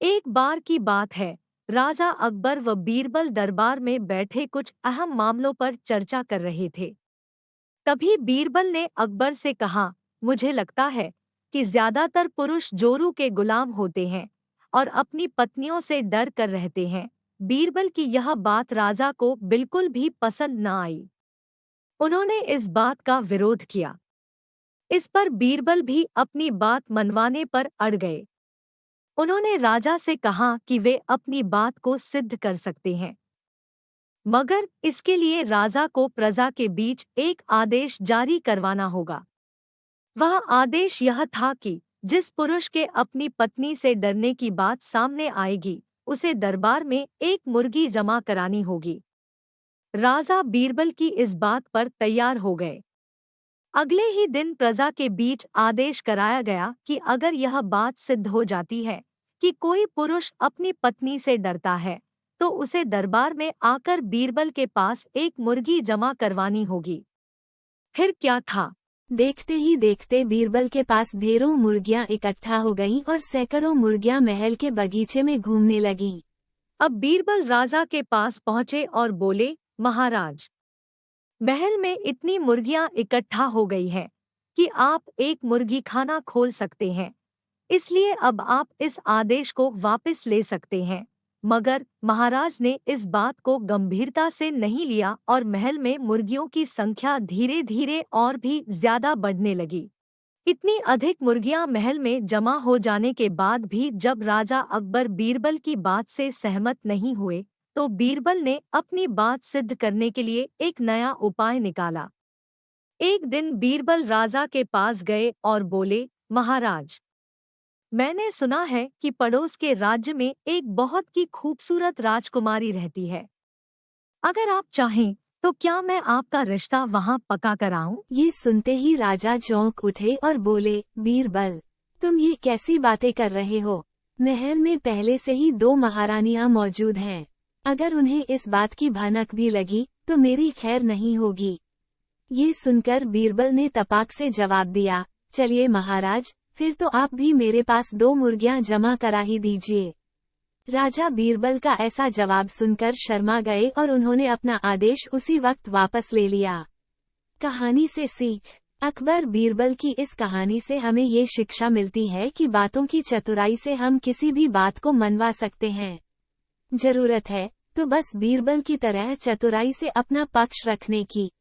एक बार की बात है, राजा अकबर व बीरबल दरबार में बैठे कुछ अहम मामलों पर चर्चा कर रहे थे। तभी बीरबल ने अकबर से कहा, मुझे लगता है कि ज्यादातर पुरुष जोरू के गुलाम होते हैं और अपनी पत्नियों से डर कर रहते हैं। बीरबल की यह बात राजा को बिल्कुल भी पसंद न आई। उन्होंने इस बात का विरोध किया। इस पर बीरबल भी अपनी बात मनवाने पर अड़ गए। उन्होंने राजा से कहा कि वे अपनी बात को सिद्ध कर सकते हैं, मगर इसके लिए राजा को प्रजा के बीच एक आदेश जारी करवाना होगा। वह आदेश यह था कि जिस पुरुष के अपनी पत्नी से डरने की बात सामने आएगी, उसे दरबार में एक मुर्गी जमा करानी होगी। राजा बीरबल की इस बात पर तैयार हो गए। अगले ही दिन प्रजा के बीच आदेश कराया गया कि अगर यह बात सिद्ध हो जाती है कि कोई पुरुष अपनी पत्नी से डरता है, तो उसे दरबार में आकर बीरबल के पास एक मुर्गी जमा करवानी होगी। फिर क्या था, देखते ही देखते बीरबल के पास ढेरों मुर्गियां इकट्ठा हो गईं और सैकड़ों मुर्गियां महल के बगीचे में घूमने लगीं। अब बीरबल राजा के पास पहुंचे और बोले, महाराज, महल में इतनी मुर्गियां इकट्ठा हो गई हैं कि आप एक मुर्गी खाना खोल सकते हैं, इसलिए अब आप इस आदेश को वापस ले सकते हैं। मगर महाराज ने इस बात को गंभीरता से नहीं लिया और महल में मुर्गियों की संख्या धीरे धीरे और भी ज्यादा बढ़ने लगी। इतनी अधिक मुर्गियां महल में जमा हो जाने के बाद भी जब राजा अकबर बीरबल की बात से सहमत नहीं हुए, तो बीरबल ने अपनी बात सिद्ध करने के लिए एक नया उपाय निकाला। एक दिन बीरबल राजा के पास गए और बोले, महाराज, मैंने सुना है कि पड़ोस के राज्य में एक बहुत ही खूबसूरत राजकुमारी रहती है। अगर आप चाहें तो क्या मैं आपका रिश्ता वहां पक्का कराऊं? ये सुनते ही राजा चौंक उठे और बोले, बीरबल, तुम ये कैसी बातें कर रहे हो? महल में पहले से ही 2 महारानियां मौजूद हैं। अगर उन्हें इस बात की भनक भी लगी तो मेरी खैर नहीं होगी। ये सुनकर बीरबल ने तपाक से जवाब दिया, चलिए महाराज, फिर तो आप भी मेरे पास 2 मुर्गियां जमा करा ही दीजिए। राजा बीरबल का ऐसा जवाब सुनकर शर्मा गए और उन्होंने अपना आदेश उसी वक्त वापस ले लिया। कहानी से सीख। अकबर बीरबल की इस कहानी से हमें ये शिक्षा मिलती है कि बातों की चतुराई से हम किसी भी बात को मनवा सकते हैं। जरूरत है तो बस बीरबल की तरह चतुराई से अपना पक्ष रखने की।